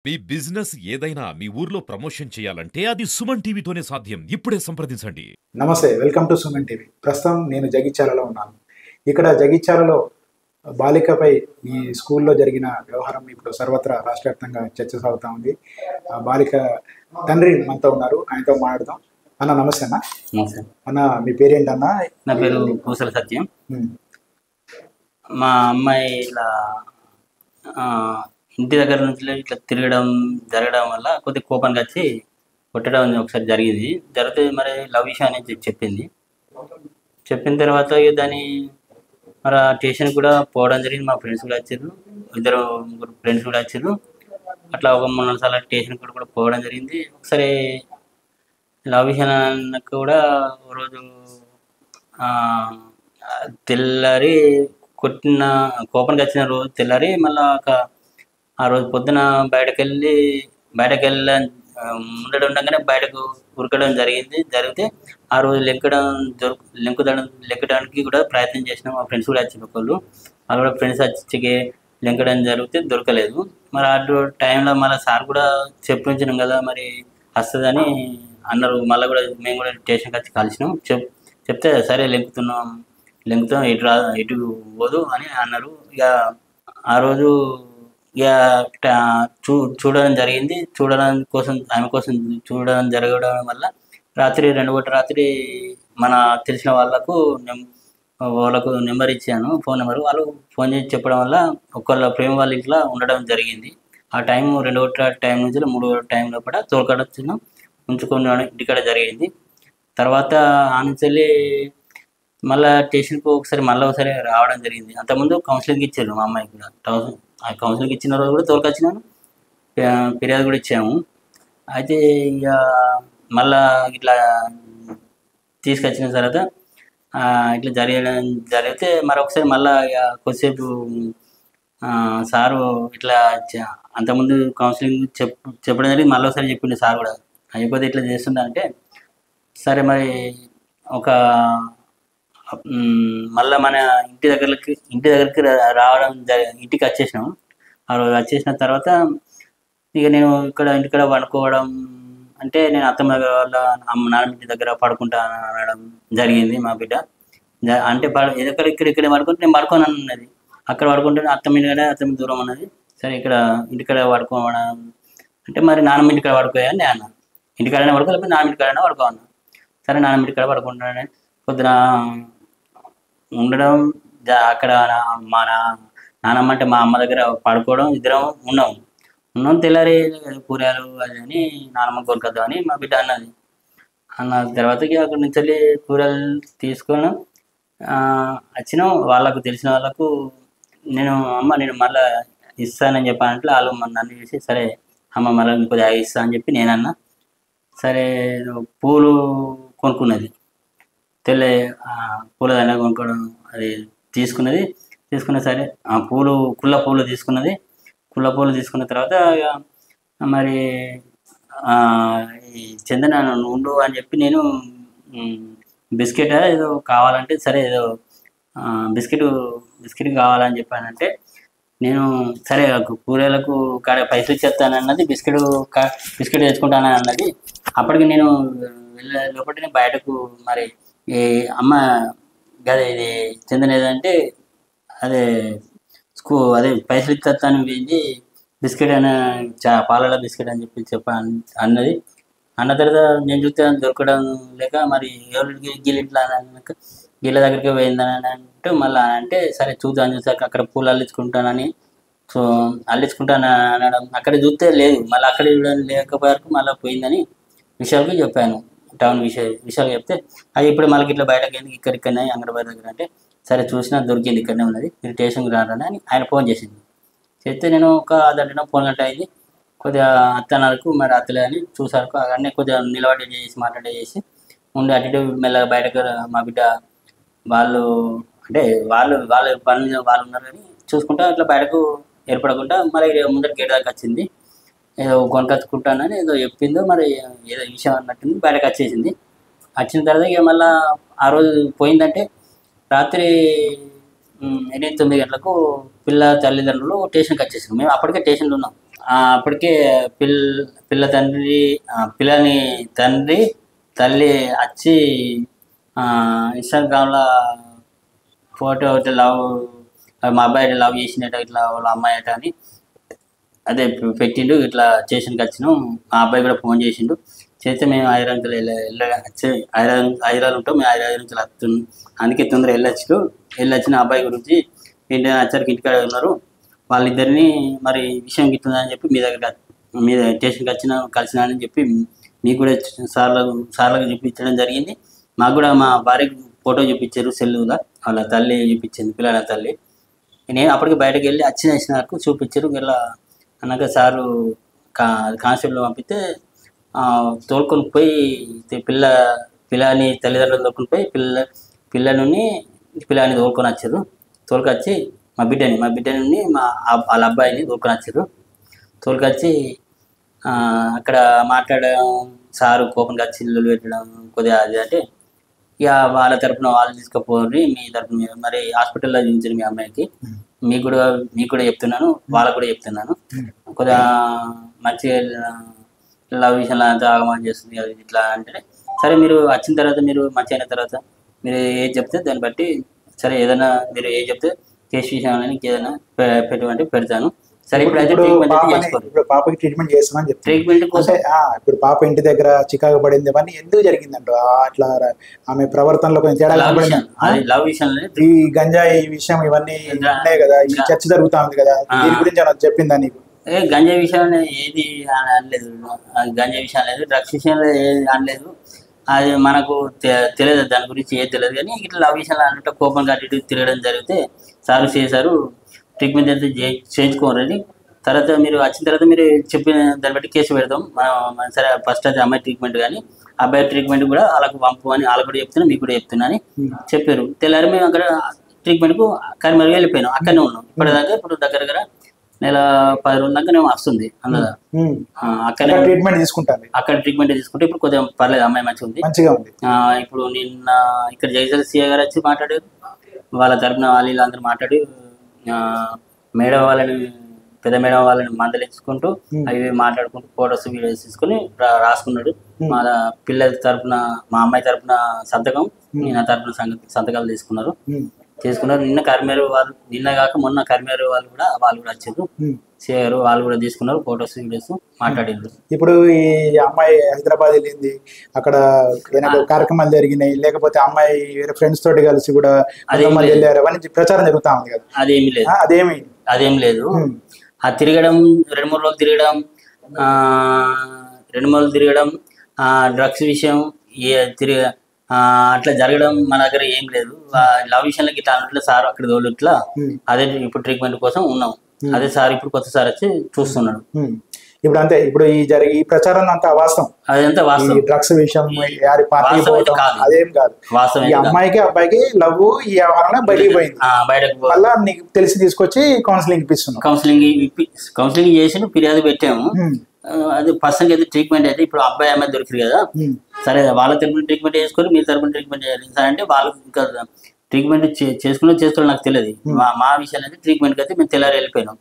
మీ business ఏదైనా మీ ఊర్లో promotion చేయాలంటే అది సుమన్ టీవీతోనే సాధ్యం. ఇప్పుడే సంప్రదించండి. నమస్తే, వెల్కమ్ టు సుమన్ టీవీ. ప్రస్తుతం నేను జగిత్యాలలో ఉన్నాను. ఇక్కడ జగిత్యాలలో బాలికపై ఈ స్కూల్లో జరిగిన వ్యవహారం ఇప్పుడు సర్వత్రా రాష్ట్ర వ్యాప్తంగా చర్చ సాగుతూ ఉంది. ఆ బాలిక తండ్రి మనతో ఉన్నారు, ఆయనతో మాట్లాడదాం. అన్న నమస్తే అన్న. నమస్తే. అన్న మీ పేరేంటన్నా? నా పేరు పూసల సత్యం. మా అమ్మాయి ఇట్లా ఇంటి దగ్గర నుంచి ఇట్లా తిరగడం జరగడం వల్ల కొద్దిగా కోపానికి వచ్చి కొట్టడం ఒకసారి జరిగింది. జరిగితే మరి లవ్ విషయం అనేది చెప్పింది. చెప్పిన తర్వాత ఇక దాన్ని మరి ఆ స్టేషన్ కూడా పోవడం జరిగింది. మా ఫ్రెండ్స్ కూడా వచ్చారు, ముగ్గురు ఫ్రెండ్స్ కూడా వచ్చారు. అట్లా ఒక 3-4 సార్లు స్టేషన్ కూడా పోవడం జరిగింది. ఒకసారి లవ్ విషయాన్ని కూడా ఓ రోజు తెల్లారి కొట్టిన కోపానికి వచ్చిన రోజు తెల్లారి మళ్ళీ ఆ రోజు పొద్దున బయటకు ఉండగానే బయటకు ఉరకడం జరిగితే ఆ రోజు లెక్కడానికి కూడా ప్రయత్నం చేసినాం. మా ఫ్రెండ్స్ కూడా వచ్చి ఒకళ్ళు వాళ్ళు కూడా ఫ్రెండ్స్ వచ్చి లెంకడం జరిగితే దొరకలేదు. మరి అటు టైంలో మళ్ళీ సార్ కూడా చెప్పించినాం కదా, మరి వస్తుందని అన్నారు. మళ్ళీ కూడా మేము కూడా స్టేషన్కి వచ్చి కలిసినాం. చెప్తే సరే లెంకుతాం ఇటు పోదు అని అన్నారు. ఇక ఆ రోజు ఇక చూడడం జరిగింది. ఆమె కోసం చూడడం జరగడం వల్ల రాత్రి 2 రాత్రి మన తెలిసిన వాళ్ళకు నెంబర్ ఇచ్చాను, ఫోన్ నెంబర్. వాళ్ళు ఫోన్ చేసి చెప్పడం వల్ల ఒకళ్ళ ప్రేమ వాళ్ళ ఇంట్లో ఉండడం జరిగింది. ఆ టైం 2 టైం నుంచి 3 టైం లోపల తోలుకడొచ్చిన ఉంచుకొని ఇంటికాడ జరిగింది. తర్వాత ఆ నుంచి మళ్ళీ స్టేషన్కు ఒకసారి రావడం జరిగింది. అంతకుముందు కౌన్సిలింగ్ ఇచ్చారు మా అమ్మాయికి కూడా. ఆ కౌన్సిలింగ్ ఇచ్చిన రోజు కూడా తోలుకొచ్చినాను, ఫిర్యాదు కూడా ఇచ్చాము. అయితే ఇక మళ్ళా ఇట్లా తీసుకొచ్చిన తర్వాత ఇట్లా జరిగితే మరొకసారి మళ్ళీ ఇక కొద్దిసేపు సారు ఇట్లా అంతకుముందు కౌన్సిలింగ్ చెప్పడం జరిగింది. మళ్ళీ ఒకసారి చెప్పింది సార్ కూడా, అయిపోతే ఇట్లా చేస్తుంటా అంటే సరే మరి మళ్ళీ మన ఇంటి దగ్గరికి రావడం ఇంటికి వచ్చేసినాము. ఆ రోజు వచ్చేసిన తర్వాత ఇక నేను ఇంటికాడ పడుకోవడం అంటే నేను అత్తమ్మ వాళ్ళ నాన్న ఇంటి దగ్గర పడుకుంటా అనడం జరిగింది. మా బిడ్డ అంటే ఇక్కడ పడుకుంటే నేను పడుకోను అన్నది. అక్కడ పడుకుంటే అత్తమ్మ దూరం ఉన్నది. సరే ఇంటికాడ పడుకోవడం అంటే మరి నాన్నమ్మ ఇంటికాడ పడుకోయా అని అన్న. ఇంటికాడనే పడుకో, లేకపోతే నాన్నమ్మ ఇంటికాడనే పడుకో అన్న. సరే నాన్నమ్మ ఇంటికాడ పడుకుంటానని పొద్దున ఉండడం అక్కడ మా నాన్నమ్మ అంటే మా అమ్మ దగ్గర పడుకోవడం, ఇద్దరం ఉన్నాం. తెల్లారి కూరగాయలు అది అని నాన్నమ్మ కొనుక్కొద్దాం అని మా బిడ్డ అన్న తర్వాతకి అక్కడి నుంచి వెళ్ళి కూరగాయలు తీసుకొని వచ్చినాం. వాళ్ళకు తెలిసిన వాళ్ళకు నేను మళ్ళీ ఇస్తానని చెప్పానంటే వాళ్ళు నన్ను చూసి సరే అమ్మ మళ్ళీ కొద్దిగా ఇస్తా అని చెప్పి నేనన్నా. సరే పూలు కొనుక్కున్నది, పూలదండ కొనుక్కోవడం అది తీసుకున్న సరే కుళ్ళ పూలు తీసుకున్న తర్వాత మరి ఈ చందన ఉండు అని చెప్పి నేను బిస్కెట్ ఏదో కావాలంటే సరే ఏదో బిస్కెట్ కావాలని చెప్పానంటే నేను సరే కూరలకు పైసలు ఇచ్చేస్తానన్నది, బిస్కెట్ తెచ్చుకుంటానని అన్నది. అప్పటికి నేను వెళ్ళే లోపల బయటకు మరి ఈ అమ్మ గదే ఇది చందన ఏదంటే అదే పైసలు ఇచ్చేస్తాను వెళ్ళి బిస్కెట్ అని పాలల బిస్కెట్ అని చెప్పి అన్నది. అన్న తర్వాత నేను చూస్తే దొరకడం లేక మరి ఎవరికి గీళ్ళ దగ్గరికి పోయిందని అంటే మళ్ళీ అంటే సరే చూసాక అక్కడ పూలు అల్లించుకుంటానని అనడం. అక్కడ చూస్తే లేదు, మళ్ళీ అక్కడ లేకపోయారు, మళ్ళీ పోయిందని విషయాలకు చెప్పాను. టౌన్ విషయాలు చెప్తే అది ఇప్పుడు మళ్ళీ ఇట్లా బయటకు వెళ్ళి ఇక్కడనే అంగడిబారి దగ్గర అంటే సరే చూసినా దొరికింది, ఇక్కడనే ఉన్నది, మీరు స్టేషన్కి రారని అని ఆయన ఫోన్ చేసింది. చెప్తే నేను ఒక అర్ధగంట ఫోన్ గంట అయింది. కొద్దిగా అత్తనాలకు మరి అత్తలే అని చూసారు. అన్నీ కొద్దిగా మాట్లాడే చేసి ఉండి అటు మెల్లగా బయటకు మా బిడ్డ వాళ్ళు అంటే వాళ్ళ పని వాళ్ళు ఉన్నారు కానీ చూసుకుంటా అట్లా బయటకు ఏర్పడకుండా మరి ముందర గేట్ దాకా వచ్చింది. ఏదో కొనుకొచ్చుకుంటానని ఏదో చెప్పిందో మరి ఏదో విషయం అన్నట్టుంది, బయటకు వచ్చేసింది. వచ్చిన తర్వాత ఇక మళ్ళీ ఆ రోజు పోయిందంటే రాత్రి 8-9 గంటలకు పిల్ల తల్లిదండ్రులు స్టేషన్కి వచ్చేసారు. మేము అప్పటికే స్టేషన్లో ఉన్నాం. అప్పటికే పిల్ల తండ్రి పిల్లని తండ్రి తల్లి వచ్చి ఇన్స్టాగ్రామ్లో ఫోటో ఒకటి లవ్ మా అబ్బాయి లవ్ చేసినట్టు ఇట్లా వాళ్ళ అమ్మాయి అట అని అదే పెట్టిండు. ఇట్లా స్టేషన్కి వచ్చినాం. మా అబ్బాయి కూడా ఫోన్ చేసిండు. చేస్తే మేము హైదరాబాద్ వచ్చి హైదరాబాద్ ఉంటాం. మేము హైదరాబాద్ నుంచి వస్తున్నాం. అందుకే తొందరగా వెళ్ళొచ్చిన అబ్బాయి గురించి ఏంటంటే వచ్చరికి ఇంటికాడ ఉన్నారు. వాళ్ళిద్దరిని మరి విషయం గిట్టుందని చెప్పి మీ స్టేషన్కి కలిసినా అని చెప్పి మీకు కూడా సార్లకు చూపించడం జరిగింది. మాకు కూడా మా భార్యకు ఫోటో చూపించారు సెల్లుగా. వాళ్ళ తల్లి చూపించింది, పిల్లల తల్లి. నేను అప్పటికి బయటకు వెళ్ళి వచ్చినాకు చూపించారు. ఇలా అన్నాక సారు కానిస్టేబుల్ పంపితే తోలుకొని పోయి పిల్లని తల్లిదండ్రులు తోలుకొని పోయి పిల్లని తోలుకొని వచ్చారు. తోలుకొచ్చి మా బిడ్డని వాళ్ళ అబ్బాయిని తోలుకొని వచ్చారు. తోలుకొచ్చి అక్కడ మాట్లాడడం, సారు కోపంగా వచ్చి ఇల్లు పెట్టడం కొద్దిగా అది అంటే ఇక వాళ్ళ తరపున వాళ్ళు తీసుకుపోయి మీ తరపున మరి హాస్పిటల్లో చూపించారు మీ అమ్మాయికి. మీకు కూడా చెప్తున్నాను, వాళ్ళకు కూడా చెప్తున్నాను. కొద్దిగా మంచిగా లవ్ విషయంలో అంతా ఆగమనం చేస్తుంది అది ఇట్లా అంటే సరే మీరు వచ్చిన తర్వాత మీరు మంచి అయిన తర్వాత మీరు ఏది చెప్తే దాన్ని బట్టి సరే ఏదైనా మీరు ఏది చెప్తే కేసు విషయంలో ఏదైనా పెట్టమంటే పెడతాను. సరే ఇప్పుడైతే ఇప్పుడు పాపకి ట్రీట్మెంట్ చేస్తామని చెప్తాను. ట్రీట్మెంట్ కోసం ఇప్పుడు పాప ఇంటి దగ్గర చికాకు పడింది అవన్నీ ఎందుకు జరిగిందంట? అట్లా ఆమె ప్రవర్తనలో కొంచెం తేడా లవ్ విషయంలో ఈ గంజాయి విషయం ఇవన్నీ ఉన్నాయి కదా, ఈ చర్చ జరుగుతా ఉంది కదా, దీని గురించి నాకు చెప్పిందా నీకు? గంజాయి విషయంలో ఏది అనలేదు, గంజాయి విషయం లేదు, డ్రగ్స్ విషయంలో ఏది అనలేదు. అది మనకు తెలియదు, దాని గురించి ఏది తెలియదు. కానీ ఇట్లా లవ్ విషయంలో అన్నట్టు కోపం కట్టి తిరగడం జరిగితే సారు చేశారు. ట్రీట్మెంట్ అయితే చేయించుకోరండి. తర్వాత మీరు వచ్చిన తర్వాత మీరు చెప్పిన దాన్ని బట్టి కేసు పెడతాం మనం. సరే ఫస్ట్ అయితే అమ్మాయి ట్రీట్మెంట్ కానీ అబ్బాయి ట్రీట్మెంట్ కూడా వాళ్ళకు పంపు అని వాళ్ళకు కూడా చెప్తున్నా, మీకు కూడా చెప్తున్నా అని చెప్పారు. తెల్లారి మేము అక్కడ ట్రీట్మెంట్కు కరీంనగర్ వెళ్ళిపోయినాం. అక్కడనే ఉన్నాం ఇప్పటిదాకా. ఇప్పుడు దగ్గర నెల 10 రోజుల దాకా నేను వస్తుంది అందులో. అక్కడ ట్రీట్మెంట్ తీసుకుంటే ఇప్పుడు కొద్దిగా పర్లేదు, అమ్మాయి మంచిగా ఉంది. ఇప్పుడు నిన్న ఇక్కడ జైజల్ సిఐ గారు వచ్చి మాట్లాడారు. వాళ్ళ తరపున వాళ్ళందరూ మాట్లాడి మేడం వాళ్ళని పెద్ద మేడం వాళ్ళని మందలించుకుంటూ అవి మాట్లాడుకుంటూ ఫోటోస్ వీడియోస్ తీసుకుని రాసుకున్నాడు. మా పిల్లల తరపున మా అమ్మాయి తరపున సంతకం, నా తరపున సంతకాలు తీసుకున్నారు. నిన్న కరిమేరు వాళ్ళు, నిన్న కాక మొన్న కరిమేరు వాళ్ళు కూడా వచ్చారు. చేరు వాళ్ళు కూడా తీసుకున్నారు ఫోటోస్ వీడియోస్ మాట్లాడిండ్రు. ఇప్పుడు ఈ అమ్మాయి హైదరాబాద్ వెళ్ళింది, అక్కడ కార్యక్రమాలు జరిగినాయి, లేకపోతే అమ్మాయి వేరే ఫ్రెండ్స్ తోటి కలిసి కూడా వెళ్ళారు అవన్నీ ప్రచారం జరుగుతా ఉంది కదా, అదేం లేదు. ఆ తిరగడం 2-3 రోజులు తిరగడం డ్రగ్స్ విషయం అట్లా జరగడం మన దగ్గర ఏం లేదు. లవ్ విషయంలోకి ఇట్లా అన్నట్లు సార్ అక్కడ తోలు ఇట్లా అదే ఇప్పుడు ట్రీట్మెంట్ కోసం ఉన్నాం. అదే సార్ ఇప్పుడు కొత్త సార్ వచ్చి చూస్తున్నాడు. ఇప్పుడు అంతే, ఇప్పుడు ఈ ప్రచారం అంతా వాస్తవం, అదంతా వాస్తవం. డ్రగ్స్ విషయం అదేం కాదు. ఈ అమ్మాయికి అబ్బాయికి లవ్ ఈ వ్యవహారంలో బయటకు పోయింది. మళ్ళా నీకు తెలిసి తీసుకొచ్చి కౌన్సిలింగ్ ఇప్పిస్తున్నాం. కౌన్సిలింగ్ చేసి ఫిర్యాదు పెట్టాము. అది పర్సన్ అయితే ట్రీట్మెంట్ అయితే ఇప్పుడు అబ్బాయి అమ్మాయి దొరికిరు కదా, సరే వాళ్ళ తరపున ట్రీట్మెంట్ చేసుకొని మీ తరపున ట్రీట్మెంట్ చేయాలి సార్ అంటే వాళ్ళు ఇంకా ట్రీట్మెంట్ చేసుకోవాలి నాకు తెలియదు. మా విషయాలు అయితే ట్రీట్మెంట్కి అయితే మేము తెల్లారి వెళ్ళిపోయినాం.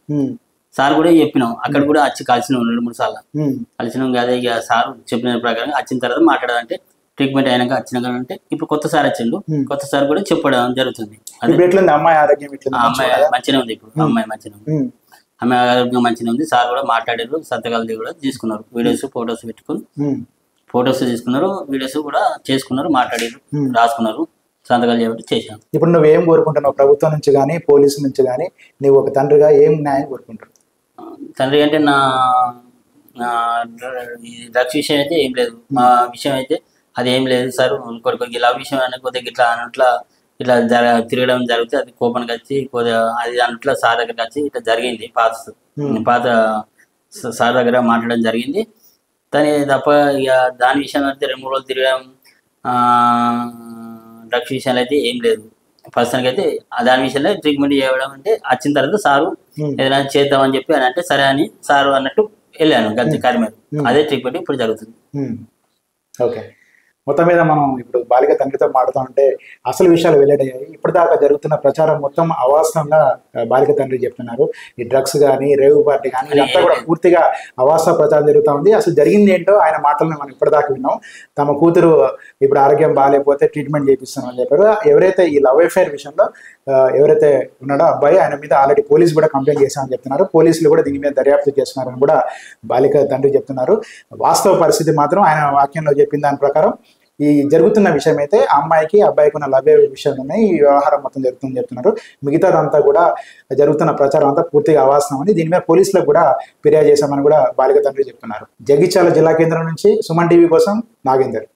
సార్ కూడా చెప్పినాం, అక్కడ కూడా వచ్చి కలిసినాం 2-3 సార్లు కలిసినాం కదా. ఇక సార్ చెప్పిన ప్రకారం వచ్చిన తర్వాత మాట్లాడాలంటే ట్రీట్మెంట్ అయినాక వచ్చినాకంటే ఇప్పుడు కొత్త సార్ వచ్చిండు, కొత్త సార్ కూడా చెప్పడం జరుగుతుంది. అమ్మాయి ఆరోగ్యం అమ్మాయి మంచిగా ఉంది, ఇప్పుడు అమ్మాయి మంచిగా ఉంది, అమ్మాయి ఆరోగ్యం మంచిగా ఉంది. సార్ కూడా మాట్లాడారు, సంతకాలు కూడా తీసుకున్నారు, వీడియోస్ ఫొటోస్ పెట్టుకుని ఫొటోస్ తీసుకున్నారు, వీడియోస్ కూడా చేసుకున్నారు, మాట్లాడారు, రాసుకున్నారు, సంతకాలు చేయబట్టి చేశాను. ఇప్పుడు నువ్వేం కోరుకుంటున్నావు ప్రభుత్వం నుంచి కానీ పోలీసు నుంచి కానీ? నువ్వు ఒక తండ్రిగా ఏం న్యాయం కోరుకుంటున్నావు? తండ్రి అంటే నా డ్రగ్స్ విషయం అయితే ఏం లేదు, మా విషయం అయితే అది ఏం లేదు సార్. కొద్దిగా లవ్ విషయం అనే కొద్దిగా ఇట్లా అన్నట్లా ఇట్లా తిరగడం జరిగితే అది కోపానికి వచ్చి కొద్దిగా అది అన్నట్లా సార్ దగ్గరికి వచ్చి ఇట్లా జరిగింది. పాత సార్ దగ్గర మాట్లాడడం జరిగింది. దాని తప్ప ఇక దాని విషయంలో అయితే 2-3 రోజులు తిరగడం డ్రగ్స్ విషయాలు అయితే ఏం లేదు. ప్రస్తుతానికి అయితే దాని విషయంలో ట్రీట్మెంట్ చేయడం అంటే వచ్చిన తర్వాత సారు ఏదైనా చేద్దామని చెప్పి అని అంటే సరే అని సారు అన్నట్టు వెళ్ళాను కరీంనగర్. అదే ట్రీట్మెంట్ ఇప్పుడు జరుగుతుంది. ఓకే, మొత్తం మీద మనం ఇప్పుడు బాలిక తండ్రితో మాట్లాడుతూ ఉంటే అసలు విషయాలు వెల్లడయ్యాయి. ఇప్పటిదాకా జరుగుతున్న ప్రచారం మొత్తం అవాస్తవంగా బాలిక తండ్రి చెప్తున్నారు. ఈ డ్రగ్స్ కానీ రేవ్ పార్టీ కానీ ఇదంతా కూడా పూర్తిగా అవాస్తవ ప్రచారం జరుగుతూ ఉంది. అసలు జరిగింది ఏంటో ఆయన మాటలను మనం ఇప్పటిదాకా విన్నాం. తమ కూతురు ఇప్పుడు ఆరోగ్యం బాగాలేకపోతే ట్రీట్మెంట్ చేపిస్తున్నామని చెప్పారు. ఎవరైతే ఈ లవ్ అఫైర్ విషయంలో ఎవరైతే ఉన్నాడో అబ్బాయి, ఆయన మీద ఆల్రెడీ పోలీసు కూడా కంప్లైంట్ చేశామని చెప్తున్నారు. పోలీసులు కూడా దీని మీద దర్యాప్తు చేస్తున్నారని కూడా బాలిక తండ్రి చెప్తున్నారు. వాస్తవ పరిస్థితి మాత్రం ఆయన వాక్యంలో చెప్పిన దాని ప్రకారం ఈ జరుగుతున్న విషయం అయితే ఆ అమ్మాయికి అబ్బాయికి ఉన్న లవ్ విషయంలోనే ఈ వ్యవహారం మొత్తం జరుగుతుందని చెప్తున్నారు. మిగతాదంతా కూడా జరుగుతున్న ప్రచారం అంతా పూర్తిగా అవాస్తవమని, దీని మీద పోలీసులకు కూడా ఫిర్యాదు చేశామని కూడా బాలిక తండ్రి చెప్తున్నారు. జగిత్యాల జిల్లా కేంద్రం నుంచి సుమన్ టీవీ కోసం నాగేందర్.